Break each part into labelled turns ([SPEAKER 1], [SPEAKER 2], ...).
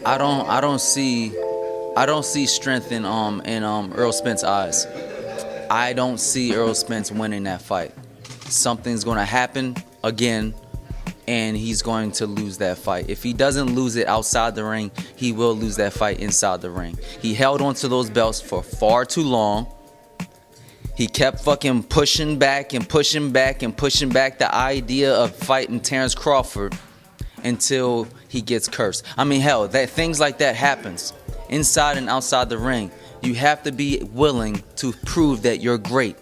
[SPEAKER 1] I don't see strength in Errol Spence's eyes. I don't see Errol Spence winning that fight. Something's gonna happen again, and he's going to lose that fight. If he doesn't lose it outside the ring, he will lose that fight inside the ring. He held onto those belts for far too long. He kept fucking pushing back and pushing back and pushing back the idea of fighting Terrence Crawford until he gets cursed. I mean, hell, that things like that happens inside and outside the ring. You have to be willing to prove that you're great.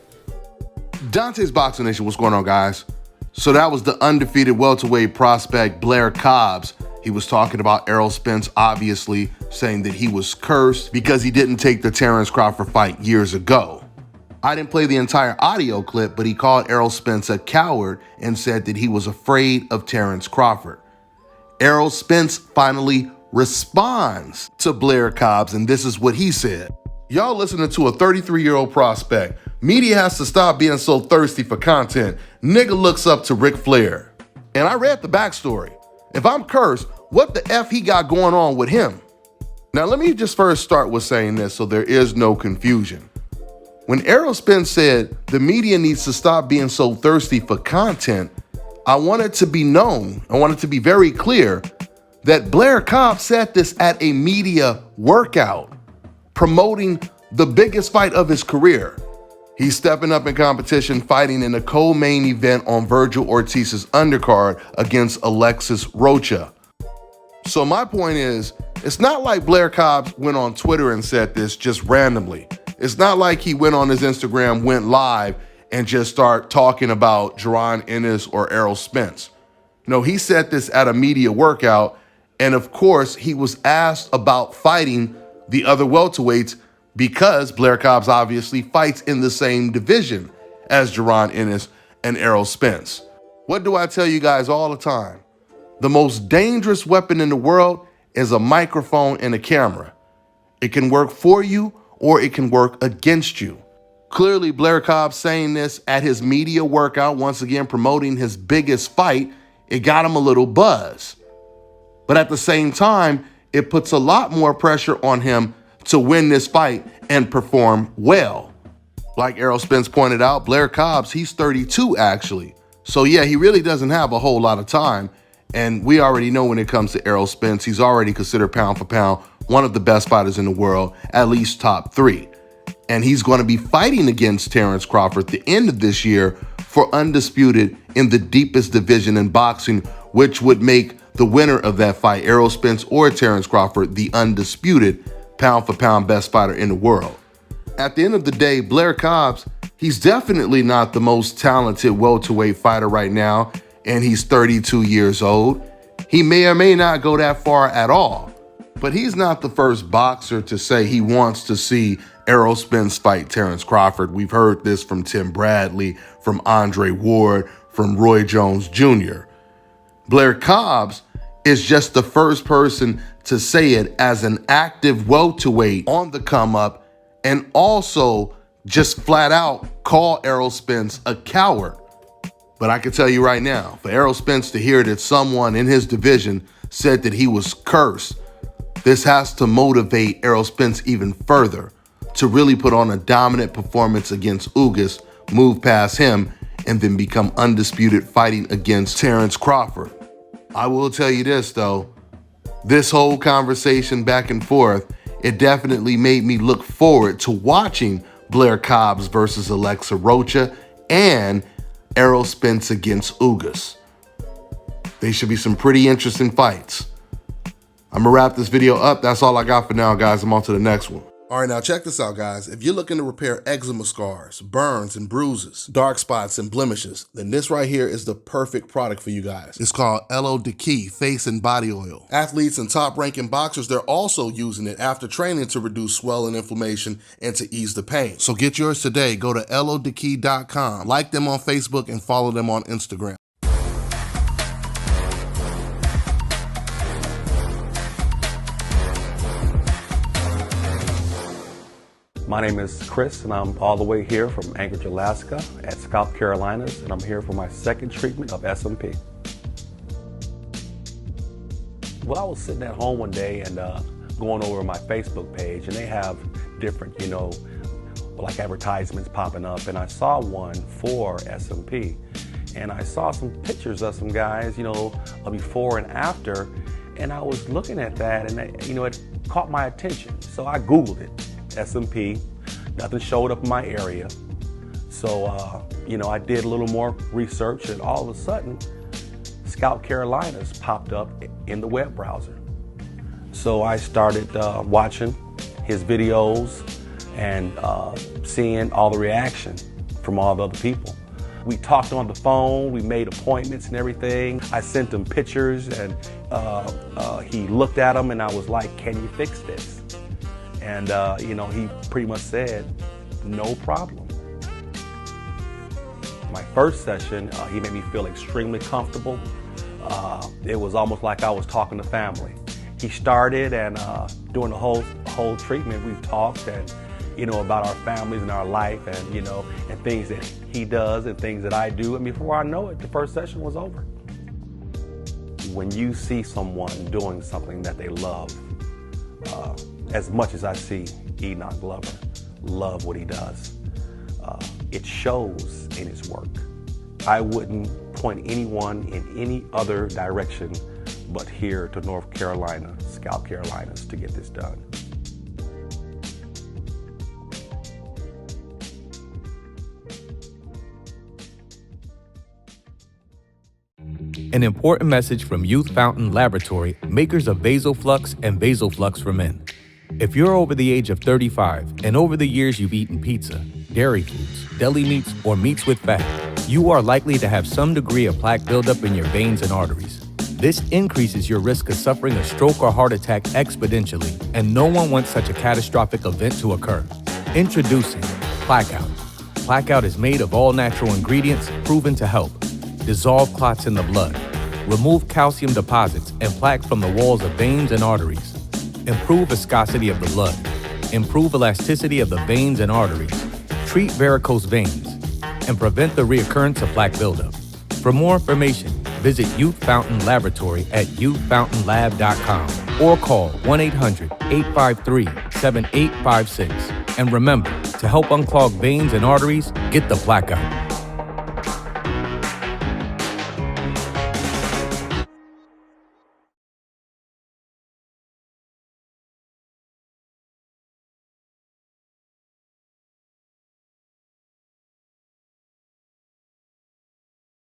[SPEAKER 2] Dante's Boxing Nation, what's going on, guys? So that was the undefeated welterweight prospect Blair Cobbs. He was talking about Errol Spence, obviously saying that he was cursed because he didn't take the Terrence Crawford fight years ago. I didn't play the entire audio clip, but he called Errol Spence a coward and said that he was afraid of Terrence Crawford. Errol Spence finally responds to Blair Cobbs, and this is what he said. Y'all listening to a 33-year-old prospect. Media has to stop being so thirsty for content. Nigga looks up to Ric Flair. And I read the backstory. If I'm cursed, what the F he got going on with him? Now let me just first start with saying this so there is no confusion. When Errol Spence said the media needs to stop being so thirsty for content, I want it to be known, I want it to be very clear that Blair Cobbs said this at a media workout, promoting the biggest fight of his career. He's stepping up in competition, fighting in a co-main event on Virgil Ortiz's undercard against Alexis Rocha. So my point is, it's not like Blair Cobbs went on Twitter and said this just randomly. It's not like he went on his Instagram, went live, and just start talking about Jaron Ennis or Errol Spence. No, he said this at a media workout, and of course, he was asked about fighting the other welterweights because Blair Cobbs obviously fights in the same division as Jaron Ennis and Errol Spence. What do I tell you guys all the time? The most dangerous weapon in the world is a microphone and a camera. It can work for you or it can work against you. Clearly, Blair Cobbs saying this at his media workout, once again promoting his biggest fight, it got him a little buzz. But at the same time, it puts a lot more pressure on him to win this fight and perform well. Like Errol Spence pointed out, Blair Cobbs, he's 32 actually. So yeah, he really doesn't have a whole lot of time. And we already know when it comes to Errol Spence, he's already considered pound for pound one of the best fighters in the world, at least top 3. And he's going to be fighting against Terrence Crawford at the end of this year for undisputed in the deepest division in boxing, which would make the winner of that fight, Errol Spence or Terrence Crawford, the undisputed pound for pound best fighter in the world. At the end of the day, Blair Cobbs, he's definitely not the most talented welterweight fighter right now, and he's 32 years old. He may or may not go that far at all, but he's not the first boxer to say he wants to see Errol Spence fight Terrence Crawford. We've heard this from Tim Bradley, from Andre Ward, from Roy Jones Jr. Blair Cobbs is just the first person to say it as an active welterweight on the come up, and also just flat out call Errol Spence a coward. But I can tell you right now, for Errol Spence to hear that someone in his division said that he was cursed, this has to motivate Errol Spence even further to really put on a dominant performance against Ugas, move past him, and then become undisputed fighting against Terrence Crawford. I will tell you this though, this whole conversation back and forth, it definitely made me look forward to watching Blair Cobbs versus Alexa Rocha and Errol Spence against Ugas. They should be some pretty interesting fights. I'm gonna wrap this video up. That's all I got for now, guys. I'm on to the next one. All right, now check this out, guys. If you're looking to repair eczema scars, burns and bruises, dark spots and blemishes, then this right here is the perfect product for you guys. It's called Elo Key Face and Body Oil. Athletes and top-ranking boxers, they're also using it after training to reduce swelling, inflammation, and to ease the pain. So get yours today. Go to elodekey.com, like them on Facebook, and follow them on Instagram.
[SPEAKER 3] My name is Chris, and I'm all the way here from Anchorage, Alaska at Scalp Carolinas, and I'm here for my second treatment of SMP. Well, I was sitting at home one day and going over my Facebook page, and they have different, like advertisements popping up, and I saw one for S&P, and I saw some pictures of some guys, a before and after, and I was looking at that, and it caught my attention. So I Googled it, S&P. Nothing showed up in my area. So, I did a little more research, and all of a sudden, Scout Carolinas popped up in the web browser. So I started watching his videos and seeing all the reaction from all the other people. We talked on the phone, we made appointments and everything. I sent him pictures, and he looked at them, and I was like, can you fix this? And, he pretty much said, no problem. My first session, he made me feel extremely comfortable. It was almost like I was talking to family. He started, and during the whole treatment, we talked and about our families and our life, and and things that he does and things that I do. And before I know it, the first session was over. When you see someone doing something that they love, as much as I see Enoch Glover love what he does, it shows in his work. I wouldn't point anyone in any other direction but here to North Carolina, Scout Carolinas, to get this done.
[SPEAKER 4] An important message from Youth Fountain Laboratory, makers of VasoFlux and VasoFlux for Men. If you're over the age of 35 and over the years you've eaten pizza, dairy foods, deli meats, or meats with fat, you are likely to have some degree of plaque buildup in your veins and arteries. This increases your risk of suffering a stroke or heart attack exponentially, and no one wants such a catastrophic event to occur. Introducing Blackout. Blackout is made of all natural ingredients proven to help dissolve clots in the blood, remove calcium deposits and plaque from the walls of veins and arteries, improve viscosity of the blood, improve elasticity of the veins and arteries, treat varicose veins, and prevent the reoccurrence of plaque buildup. For more information, visit Youth Fountain Laboratory at youthfountainlab.com or call 1-800-853-7856. And remember, to help unclog veins and arteries, get the Blackout.